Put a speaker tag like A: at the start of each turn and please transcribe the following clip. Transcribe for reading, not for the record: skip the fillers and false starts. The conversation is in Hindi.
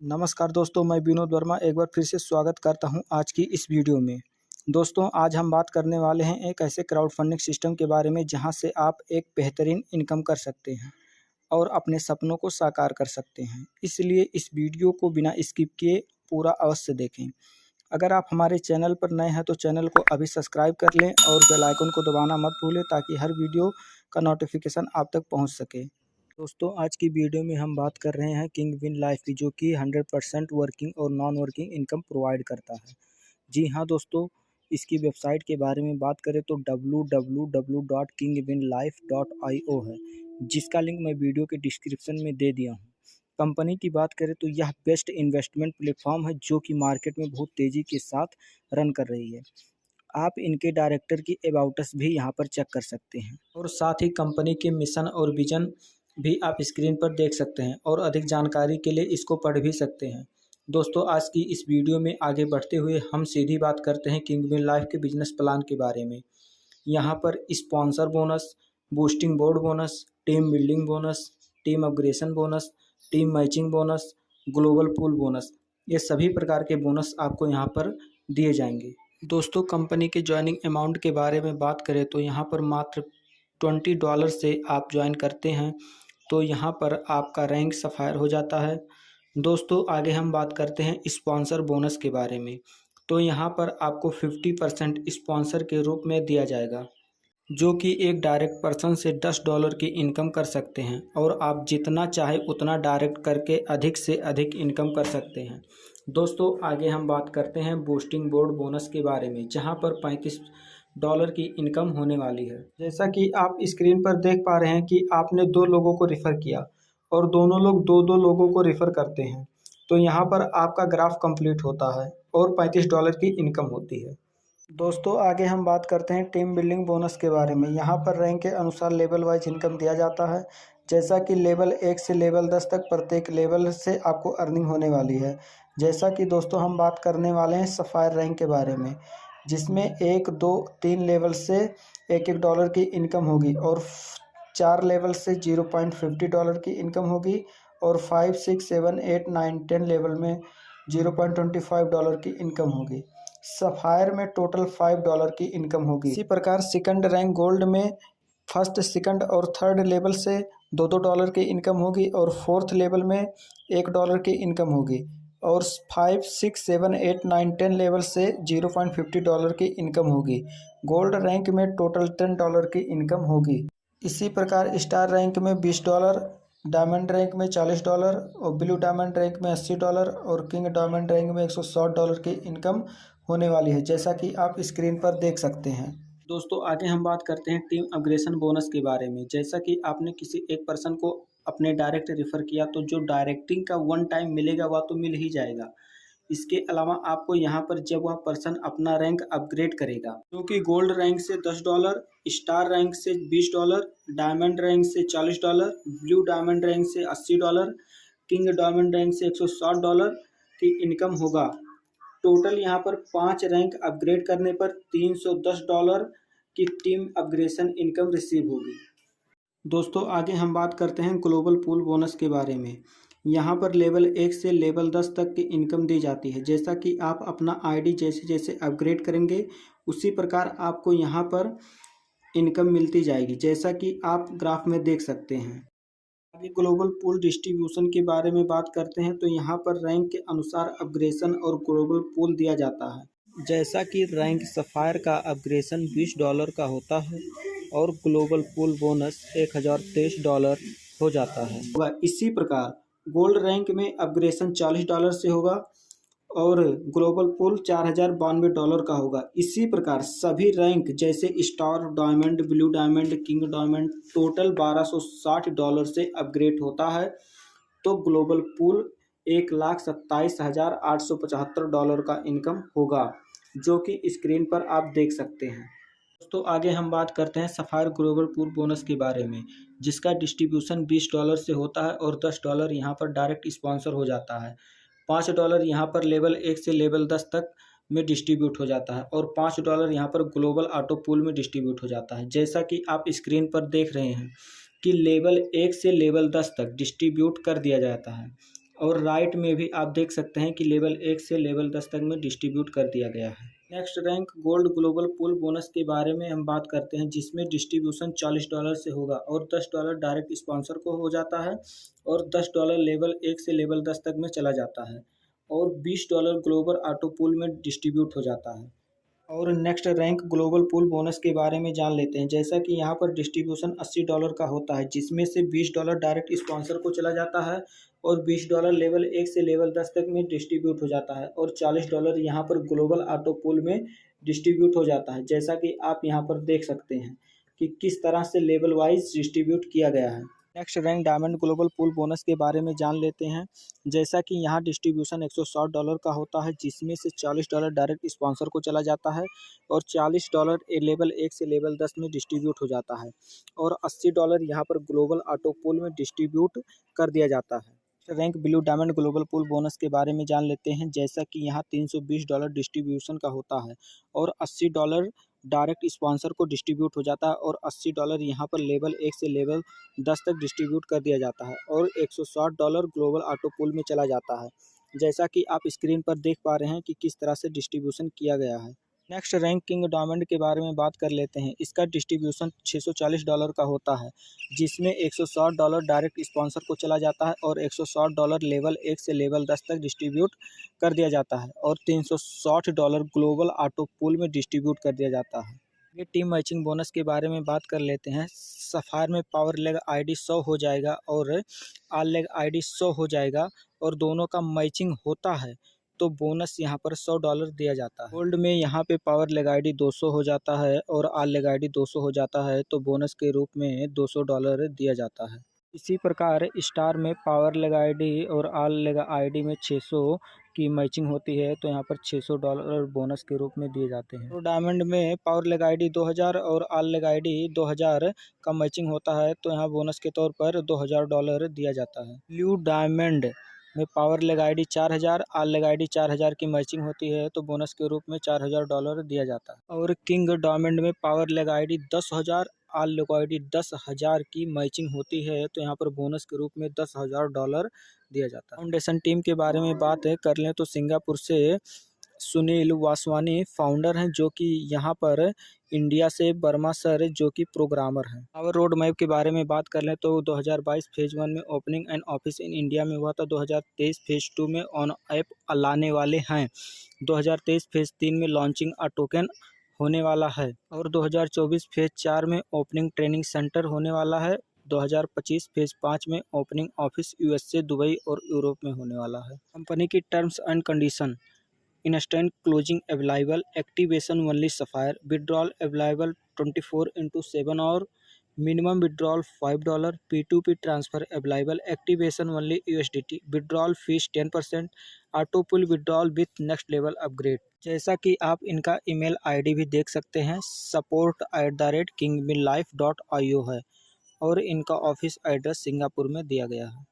A: नमस्कार दोस्तों, मैं विनोद वर्मा एक बार फिर से स्वागत करता हूं आज की इस वीडियो में। दोस्तों, आज हम बात करने वाले हैं एक ऐसे क्राउड फंडिंग सिस्टम के बारे में जहां से आप एक बेहतरीन इनकम कर सकते हैं और अपने सपनों को साकार कर सकते हैं। इसलिए इस वीडियो को बिना स्किप किए पूरा अवश्य देखें। अगर आप हमारे चैनल पर नए हैं तो चैनल को अभी सब्सक्राइब कर लें और बेल आइकन को दबाना मत भूलें ताकि हर वीडियो का नोटिफिकेशन आप तक पहुँच सके। दोस्तों, आज की वीडियो में हम बात कर रहे हैं किंग विन लाइफ की, जो कि 100% वर्किंग और नॉन वर्किंग इनकम प्रोवाइड करता है। जी हाँ दोस्तों, इसकी वेबसाइट के बारे में बात करें तो www.kingwinlife.io है, जिसका लिंक मैं वीडियो के डिस्क्रिप्शन में दे दिया हूँ। कंपनी की बात करें तो यह बेस्ट इन्वेस्टमेंट प्लेटफॉर्म है जो कि मार्केट में बहुत तेज़ी के साथ रन कर रही है। आप इनके डायरेक्टर की अबाउट अस भी यहाँ पर चेक कर सकते हैं और साथ ही कंपनी के मिशन और विजन भी आप स्क्रीन पर देख सकते हैं और अधिक जानकारी के लिए इसको पढ़ भी सकते हैं। दोस्तों, आज की इस वीडियो में आगे बढ़ते हुए हम सीधी बात करते हैं किंग विन लाइफ के बिजनेस प्लान के बारे में। यहाँ पर sponsor bonus, boosting board bonus, team building bonus, team upgradation bonus, team matching bonus, global pool bonus, ये सभी प्रकार के बोनस आपको यहाँ पर दिए जाएंगे। दोस्तों, कंपनी के ज्वाइनिंग अमाउंट के बारे में बात करें तो यहाँ पर मात्र $20 से आप ज्वाइन करते हैं तो यहाँ पर आपका रैंक सफ़ायर हो जाता है। दोस्तों, आगे हम बात करते हैं स्पॉन्सर बोनस के बारे में। तो यहाँ पर आपको 50% स्पॉन्सर के रूप में दिया जाएगा, जो कि एक डायरेक्ट पर्सन से $10 की इनकम कर सकते हैं और आप जितना चाहे उतना डायरेक्ट करके अधिक से अधिक इनकम कर सकते हैं। दोस्तों, आगे हम बात करते हैं बूस्टिंग बोर्ड बोनस के बारे में, जहां पर $35 की इनकम होने वाली है। जैसा कि आप स्क्रीन पर देख पा रहे हैं कि आपने 2 लोगों को रेफ़र किया और दोनों लोग 2-2 लोगों को रेफ़र करते हैं, तो यहाँ पर आपका ग्राफ कंप्लीट होता है और $35 की इनकम होती है। दोस्तों, आगे हम बात करते हैं टीम बिल्डिंग बोनस के बारे में। यहाँ पर रैंक के अनुसार लेवल वाइज इनकम दिया जाता है। जैसा कि लेवल 1 से लेवल 10 तक प्रत्येक लेवल से आपको अर्निंग होने वाली है। जैसा कि दोस्तों हम बात करने वाले हैं सफ़ायर रैंक के बारे में, जिसमें 1, 2, 3 लेवल से $1-1 की इनकम होगी और 4 लेवल से $0.50 की इनकम होगी और 5, 6, 7, 8, 9, 10 लेवल में $0.25 की इनकम होगी। सफ़ायर में टोटल $5 की इनकम होगी। इसी प्रकार सेकंड रैंक गोल्ड में फर्स्ट, सेकंड और थर्ड लेवल से $2-2 की इनकम होगी और फोर्थ लेवल में $1 की इनकम होगी और 5, 6, 7, 8, 9, 10 लेवल से $0.50 की इनकम होगी। गोल्ड रैंक में टोटल $10 की इनकम होगी। इसी प्रकार स्टार रैंक में $20, डायमंड रैंक में $40 और ब्लू डायमंड रैंक में $80 और किंग डायमंड रैंक में $160 की इनकम होने वाली है, जैसा कि आप स्क्रीन पर देख सकते हैं। दोस्तों, आगे हम बात करते हैं टीम अपग्रेशन बोनस के बारे में। जैसा कि आपने किसी एक पर्सन को अपने डायरेक्ट रेफ़र किया तो जो डायरेक्टिंग का वन टाइम मिलेगा वह तो मिल ही जाएगा। इसके अलावा आपको यहाँ पर जब वह पर्सन अपना रैंक अपग्रेड करेगा, क्योंकि गोल्ड रैंक से $10, स्टार रैंक से $20, डायमंड रैंक से $40, ब्लू डायमंड रैंक से $80, किंग डायमंड रैंक से $160 की इनकम होगा। टोटल यहाँ पर 5 रैंक अपग्रेड करने पर $310 की टीम अपग्रेशन इनकम रिसीव होगी। दोस्तों, आगे हम बात करते हैं ग्लोबल पूल बोनस के बारे में। यहाँ पर लेवल 1 से लेवल 10 तक की इनकम दी जाती है। जैसा कि आप अपना आईडी जैसे जैसे अपग्रेड करेंगे उसी प्रकार आपको यहाँ पर इनकम मिलती जाएगी, जैसा कि आप ग्राफ में देख सकते हैं। आगे ग्लोबल पूल डिस्ट्रीब्यूशन के बारे में बात करते हैं तो यहाँ पर रैंक के अनुसार अपग्रेशन और ग्लोबल पूल दिया जाता है। जैसा कि रैंक सफ़ायर का अपग्रेशन $20 का होता है और ग्लोबल पूल बोनस $1023 हो जाता है। इसी प्रकार गोल्ड रैंक में अपग्रेशन $40 से होगा और ग्लोबल पूल $4092 का होगा। इसी प्रकार सभी रैंक जैसे star, diamond, blue diamond, king diamond total $1260 से अपग्रेड होता है तो ग्लोबल पूल $1,27,875 का इनकम होगा, जो कि स्क्रीन पर आप देख सकते हैं। दोस्तों, आगे हम बात करते हैं सफ़ायर ग्लोबल पूल बोनस के बारे में, जिसका डिस्ट्रीब्यूशन $20 से होता है और $10 यहाँ पर डायरेक्ट स्पॉन्सर हो जाता है। $5 यहाँ पर लेवल 1 से लेवल 10 तक में डिस्ट्रीब्यूट हो जाता है और $5 यहाँ पर ग्लोबल ऑटो पूल में डिस्ट्रीब्यूट हो जाता है। जैसा कि आप स्क्रीन पर देख रहे हैं कि लेवल 1 से लेवल 10 तक डिस्ट्रीब्यूट कर दिया जाता है और राइट में भी आप देख सकते हैं कि लेवल 1 से लेवल 10 तक में डिस्ट्रीब्यूट कर दिया गया है। Next rank gold global pool bonus के बारे में हम बात करते हैं, जिसमें डिस्ट्रीब्यूशन $40 से होगा और $10 डायरेक्ट स्पॉन्सर को हो जाता है और $10 लेवल 1 से लेवल 10 तक में चला जाता है और $20 ग्लोबल ऑटो पूल में डिस्ट्रीब्यूट हो जाता है। और next rank global pool bonus के बारे में जान लेते हैं, जैसा कि यहाँ पर डिस्ट्रीब्यूशन $80 का होता है, जिसमें से $20 डायरेक्ट स्पॉन्सर को चला जाता है और $20 लेवल 1 से लेवल 10 तक में डिस्ट्रीब्यूट हो जाता है और $40 यहाँ पर ग्लोबल ऑटो पूल में डिस्ट्रीब्यूट हो जाता है, जैसा कि आप यहाँ पर देख सकते हैं कि किस तरह से लेवल वाइज डिस्ट्रीब्यूट किया गया है। Next rank diamond global pool bonus के बारे में जान लेते हैं, जैसा कि यहाँ डिस्ट्रीब्यूशन $160 का होता है, जिसमें से $40 डायरेक्ट स्पॉन्सर को चला जाता है और $40 लेवल 1 से लेवल 10 में डिस्ट्रीब्यूट हो जाता है और $80 यहाँ पर ग्लोबल ऑटो पूल में डिस्ट्रीब्यूट कर दिया जाता है। Rank blue diamond global pool bonus के बारे में जान लेते हैं, जैसा कि यहाँ $320 डिस्ट्रीब्यूशन का होता है और $80 डायरेक्ट स्पॉन्सर को डिस्ट्रीब्यूट हो जाता है और $80 यहाँ पर लेवल 1 से लेवल 10 तक डिस्ट्रीब्यूट कर दिया जाता है और $160 ग्लोबल ऑटो पूल में चला जाता है, जैसा कि आप स्क्रीन पर देख पा रहे हैं कि किस तरह से डिस्ट्रीब्यूशन किया गया है। नेक्स्ट रैंक किंग डायमंड के बारे में बात कर लेते हैं। इसका डिस्ट्रीब्यूशन $640 का होता है, जिसमें $160 डायरेक्ट स्पॉन्सर को चला जाता है और $160 लेवल 1 से लेवल 10 तक डिस्ट्रीब्यूट कर दिया जाता है और $360 ग्लोबल ऑटो पूल में डिस्ट्रीब्यूट कर दिया जाता है। ये टीम मैचिंग बोनस के बारे में बात कर लेते हैं। सफ़ायर में पावर लेग आईडी 100 हो जाएगा और आल लेग आईडी 100 हो जाएगा और दोनों का मैचिंग होता है तो बोनस यहाँ पर $100 दिया जाता है। गोल्ड में यहाँ पे पावर लेग आईडी 200 हो जाता है और आल लेग आईडी 200 हो जाता है तो बोनस के रूप में $200 दिया जाता है। इसी प्रकार स्टार में पावर लेग आईडी और आल लेग आईडी में 600 की मैचिंग होती है तो यहाँ पर $600 बोनस के रूप में दिए जाते हैं। तो डायमंड में पावर लेग आईडी 2000 और आल लेग आईडी 2000 का मैचिंग होता है तो यहाँ बोनस के तौर पर $2000 दिया जाता है। ब्लू डायमंड में पावर लेग आईडी 4000 आल लेग आईडी 4000 की मैचिंग होती है तो बोनस के रूप में $4000 दिया जाता है। और किंग डायमंड में पावर लेग आईडी 10,000 आल लेग आईडी 10,000 की मैचिंग होती है तो यहाँ पर बोनस के रूप में $10,000 दिया जाता है। फाउंडेशन टीम के बारे में बात कर लें तो सिंगापुर से सुनील वासवानी फाउंडर हैं, जो कि यहाँ पर इंडिया से वर्मा सर जो कि प्रोग्रामर हैं। और रोड मैप के बारे में बात कर लें तो 2022 फेज़ 1 में opening and office in India में हुआ था। 2023 फेज़ 2 में ऑन ऐप लाने वाले हैं। 2023 फेज़ 3 में लॉन्चिंग अ टोकन होने वाला है और 2024 फेज़ 4 में ओपनिंग ट्रेनिंग सेंटर होने वाला है। 2025 फेज़ 5 में ओपनिंग ऑफिस यूएसए, दुबई और यूरोप में होने वाला है। कंपनी की terms and condition: instant closing available, activation only sapphire, withdrawal available 24/7 और minimum withdrawal $5, P2P transfer available, activation only USDT, withdrawal fees 10%, auto pull withdrawal with next level upgrade. जैसा कि आप इनका ईमेल आईडी भी देख सकते हैं, support@kingminlife.io है और इनका ऑफिस एड्रेस सिंगापुर में दिया गया है।